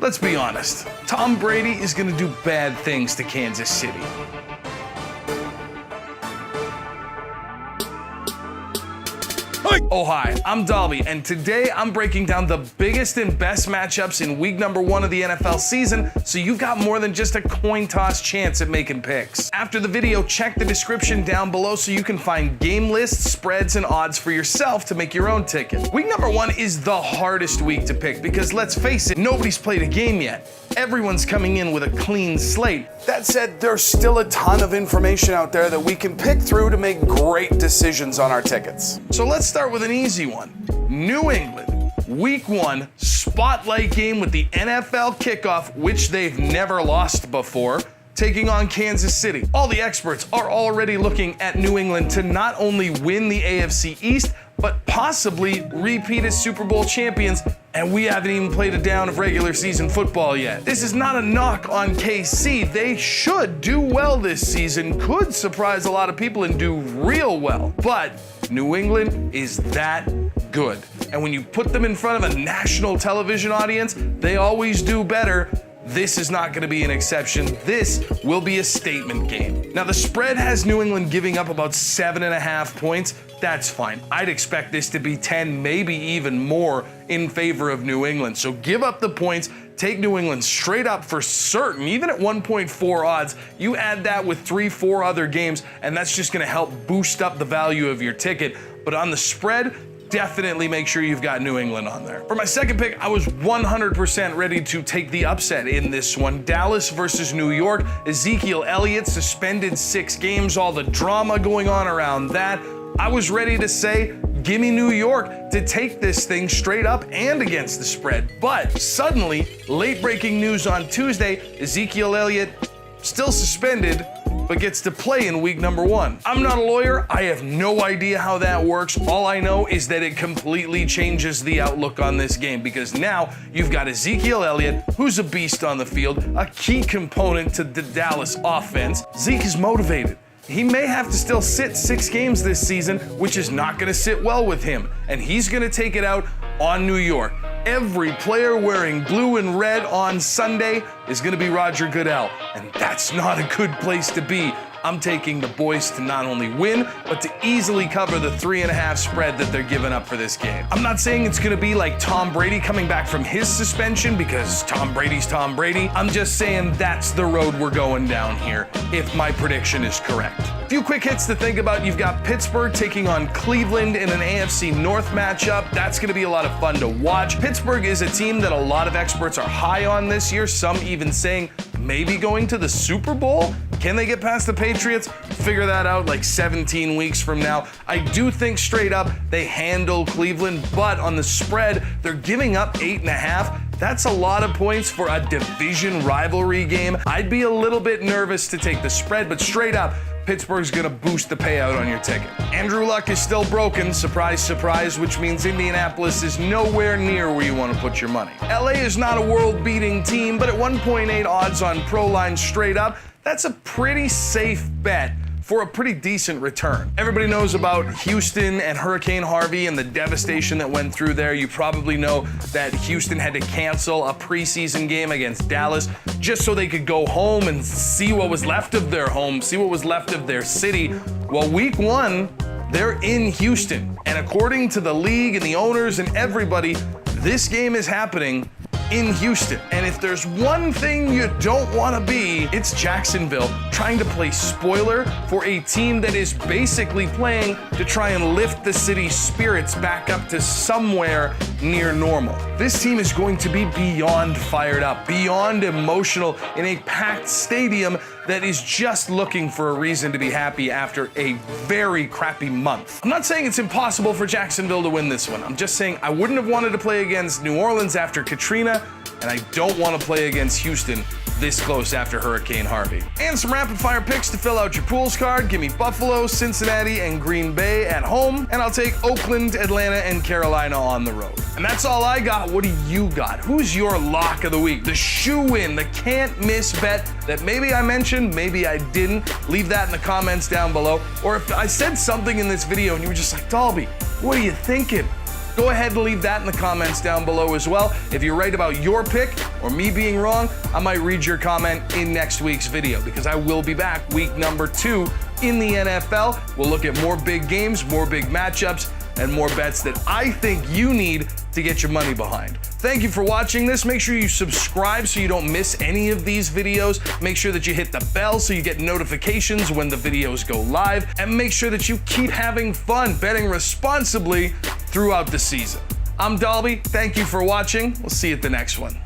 Let's be honest, Tom Brady is going to do bad things to Kansas City. Oh hi, I'm Dalby, and today I'm breaking down the biggest and best matchups in week number 1 of the NFL season, so you've got more than just a coin toss chance at making picks. After the video, check the description down below so you can find game lists, spreads, and odds for yourself to make your own ticket. Week number 1 is the hardest week to pick because, let's face it, nobody's played a game yet. Everyone's coming in with a clean slate. That said, there's still a ton of information out there that we can pick through to make great decisions on our tickets. So let's start with an easy one. New England, week 1, spotlight game with the NFL kickoff, which they've never lost before, taking on Kansas City. All the experts are already looking at New England to not only win the AFC East, but possibly repeat as Super Bowl champions, and we haven't even played a down of regular season football yet. This is not a knock on KC. They should do well this season, could surprise a lot of people and do real well. But New England is that good. And when you put them in front of a national television audience, they always do better. This is not going to be an exception. This will be a statement game. Now, the spread has New England giving up about 7.5 points. That's fine. I'd expect this to be 10, maybe even more in favor of New England. So give up the points, take New England straight up for certain, even at 1.4 odds. You add that with 3-4 other games, and that's just going to help boost up the value of your ticket. But on the spread, definitely make sure you've got New England on there. For my second pick, I was 100% ready to take the upset in this one. Dallas versus New York. Ezekiel Elliott suspended 6 games, all the drama going on around that. I was ready to say, give me New York to take this thing straight up and against the spread. But suddenly, late breaking news on Tuesday, Ezekiel Elliott still suspended, but gets to play in week number 1. I'm not a lawyer. I have no idea how that works. All I know is that it completely changes the outlook on this game because now you've got Ezekiel Elliott, who's a beast on the field, a key component to the Dallas offense. Zeke is motivated. He may have to still sit 6 games this season, which is not going to sit well with him, and he's going to take it out on New York. Every player wearing blue and red on Sunday is going to be Roger Goodell, and that's not a good place to be. I'm taking the boys to not only win, but to easily cover the 3.5 spread that they're giving up for this game. I'm not saying it's going to be like Tom Brady coming back from his suspension because Tom Brady's Tom Brady. I'm just saying that's the road we're going down here, if my prediction is correct. A few quick hits to think about. You've got Pittsburgh taking on Cleveland in an AFC North matchup. That's going to be a lot of fun to watch. Pittsburgh is a team that a lot of experts are high on this year, some even saying maybe going to the Super Bowl. Can they get past the Patriots? Figure that out like 17 weeks from now. I do think straight up they handle Cleveland, but on the spread, they're giving up 8.5. That's a lot of points for a division rivalry game. I'd be a little bit nervous to take the spread, but straight up, Pittsburgh's gonna boost the payout on your ticket. Andrew Luck is still broken, surprise, surprise, which means Indianapolis is nowhere near where you want to put your money. LA is not a world-beating team, but at 1.8 odds on Proline straight up, that's a pretty safe bet for a pretty decent return. Everybody knows about Houston and Hurricane Harvey and the devastation that went through there. You probably know that Houston had to cancel a preseason game against Dallas just so they could go home and see what was left of their home, see what was left of their city. Well, week 1, they're in Houston. And according to the league and the owners and everybody, this game is happening in Houston. And if there's one thing you don't want to be, it's Jacksonville trying to play spoiler for a team that is basically playing to try and lift the city's spirits back up to somewhere near normal. This team is going to be beyond fired up, beyond emotional in a packed stadium that is just looking for a reason to be happy after a very crappy month. I'm not saying it's impossible for Jacksonville to win this one. I'm just saying I wouldn't have wanted to play against New Orleans after Katrina, and I don't want to play against Houston this close after Hurricane Harvey. And some rapid fire picks to fill out your pools card. Give me Buffalo, Cincinnati, and Green Bay at home, and I'll take Oakland, Atlanta, and Carolina on the road. And that's all I got. What do you got? Who's your lock of the week? The shoe-in, the can't-miss bet that maybe I mentioned, maybe I didn't. Leave that in the comments down below. Or if I said something in this video and you were just like, Dalby, what are you thinking? Go ahead and leave that in the comments down below as well. If you're right about your pick, or me being wrong, I might read your comment in next week's video, because I will be back week number 2 in the NFL. We'll look at more big games, more big matchups, and more bets that I think you need to get your money behind. Thank you for watching this. Make sure you subscribe so you don't miss any of these videos. Make sure that you hit the bell so you get notifications when the videos go live. And make sure that you keep having fun betting responsibly throughout the season. I'm Dalby. Thank you for watching. We'll see you at the next one.